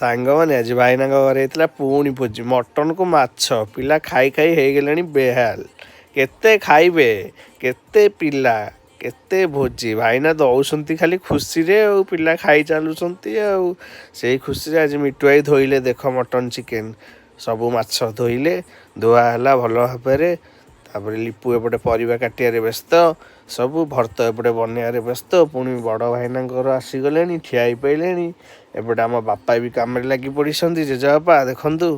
ସାଙ୍ଗମାନେ ଆଜି ଭାଇନାଙ୍କ ଘରେ ହେଇଥିଲା ପୁଣି ଭୋଜି ମଟନକୁ ମାଛ ପିଲା ଖାଇ ଖାଇ ହେଇଗଲେଣି ବେହାଲ। କେତେ ଖାଇବେ କେତେ ପିଲା କେତେ ଭୋଜି ଭାଇନା ଦଉଛନ୍ତି ଖାଲି ଖୁସିରେ ଆଉ ପିଲା ଖାଇ ଚାଲୁଛନ୍ତି ଆଉ ସେଇ ଖୁସିରେ ଆଜି ମିଟୁ ଭାଇ ଧୋଇଲେ ଦେଖ ମଟନ ଚିକେନ ସବୁ ମାଛ ଧୋଇଲେ ଧୁଆ ହେଲା ଭଲ ଭାବରେ। ତାପରେ ଲିପୁ ଏପଟେ ପରିବା କାଟିବାରେ ବ୍ୟସ୍ତ ସବୁ ଭର୍ତ୍ତ ଏପଟେ ବନେଇବାରେ ବ୍ୟସ୍ତ ପୁଣି ବଡ଼ ଭାଇନାଙ୍କର ଆସିଗଲେଣି ଠିଆ ହେଇପାରିଲେଣି। ଏପଟେ ଆମ ବାପା ବି କାମରେ ଲାଗି ପଡ଼ିଛନ୍ତି ଜେଜେବାପା ଦେଖନ୍ତୁ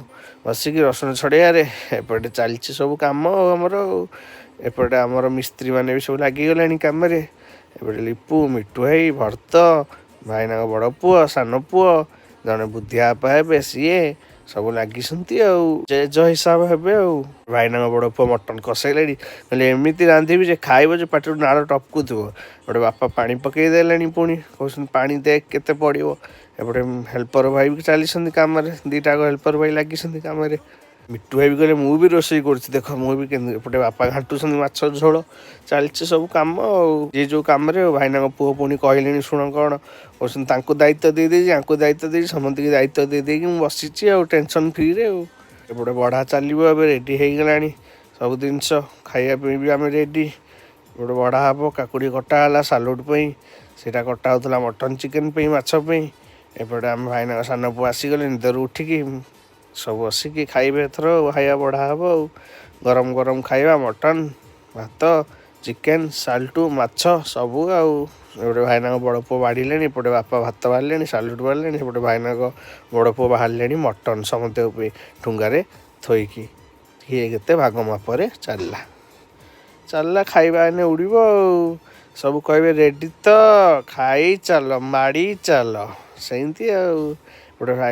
ବସିକି ରସୁଣ ଛଡ଼େଇବାରେ। ଏପଟେ ଚାଲିଛି ସବୁ କାମ ଆମର ଏପଟେ ଆମର ମିସ୍ତ୍ରୀ ମାନେ ବି ସବୁ ଲାଗିଗଲେଣି କାମରେ। ଏପଟେ ଲିପୁ ମିଟୁ ଭାଇ ଭର୍ତ୍ତ ଭାଇନାଙ୍କ ବଡ଼ ପୁଅ ସାନ ପୁଅ ଜଣେ ବୁଦ୍ଧିଆ ବାପା ହେବେ ସିଏ ସବୁ ଲାଗିଛନ୍ତି ଆଉ ଜେଜ ହିସାବ ହେବେ ଆଉ। ଭାଇନାଙ୍କ ବଡ଼ ପୁଅ ମଟନ କଷେଇଲେଣି କହିଲେ ଏମିତି ରାନ୍ଧିବି ଯେ ଖାଇବ ଯେ ପାଟିରୁ ନାଳ ଟପକୁଥିବ। ଗୋଟେ ବାପା ପାଣି ପକେଇ ଦେଲେଣି ପୁଣି କହୁଛନ୍ତି ପାଣି ଦେଖ କେତେ ପଡ଼ିବ। ଏପଟେ ହେଲ୍ପର ଭାଇ ବି ଚାଲିଛନ୍ତି କାମରେ ଦୁଇଟାକ ହେଲ୍ପର ଭାଇ ଲାଗିଛନ୍ତି କାମରେ। ମିଟୁ ଭାଇ ବି କହିଲେ ମୁଁ ବି ରୋଷେଇ କରୁଛି ଦେଖ ମୁଁ ବି କେମିତି ଏପଟେ ବାପା ଘାଣ୍ଟୁଛନ୍ତି ମାଛ ଝୋଳ ଚାଲିଛି ସବୁ କାମ ଆଉ ଯିଏ ଯେଉଁ କାମରେ ଆଉ। ଭାଇନାଙ୍କ ପୁଅ ପୁଣି କହିଲେଣି ଶୁଣ କ'ଣ କହୁଛନ୍ତି ତାଙ୍କୁ ଦାୟିତ୍ୱ ଦେଇଦେଇଛି ଆଙ୍କୁ ଦାୟିତ୍ୱ ଦେଇଛି ସମସ୍ତଙ୍କୁ ଦାୟିତ୍ୱ ଦେଇଦେଇକି ମୁଁ ବସିଛି ଆଉ ଟେନସନ୍ ଫ୍ରିରେ ଆଉ। ଏପଟେ ବଢ଼ା ଚାଲିବ ଏବେ ରେଡ଼ି ହେଇଗଲାଣି ସବୁ ଜିନିଷ ଖାଇବା ପାଇଁ ବି ଆମେ ରେଡ଼ି। ଗୋଟେ ବଢ଼ା ହେବ କାକୁଡ଼ି କଟା ହେଲା ସାଲଡ଼ ପାଇଁ ସେଇଟା କଟା ହେଉଥିଲା ମଟନ ଚିକେନ ପାଇଁ ମାଛ ପାଇଁ। ଏପଟେ ଆମ ଭାଇନାଙ୍କ ସାନ ପୁଅ ଆସିଗଲେ ନିଦରୁ ଉଠିକି ସବୁ ବସିକି ଖାଇବେ ଏଥର ଖାଇବା ବଢ଼ା ହେବ ଆଉ। ଗରମ ଗରମ ଖାଇବା ମଟନ ଭାତ ଚିକେନ ସାଲଟୁ ମାଛ ସବୁ ଆଉ। ଏପଟେ ଭାଇନାଙ୍କ ବଡ଼ ପୁଅ ବାଢ଼ିଲେଣି ଏପଟେ ବାପା ଭାତ ବାଢ଼ିଲେଣି ସାଲୁଟ ବାଢ଼ିଲେଣି ସେପଟେ ଭାଇନାଙ୍କ ବଡ଼ ପୁଅ ବାହାରିଲେଣି ମଟନ ସମସ୍ତଙ୍କ ପାଇଁ ଠୁଙ୍ଗାରେ ଥୋଇକି କିଏ କେତେ ଭାଗ ମାପରେ ଚାଲିଲା ଖାଇବା ଏନେ ଉଡ଼ିବ ଆଉ। ସବୁ କହିବେ ରେଡ଼ି ତ ଖାଇ ଚାଲ ମାଡ଼ି ଚାଲ ସେମିତି ଆଉ। ଗୋଟେ ଭାଇ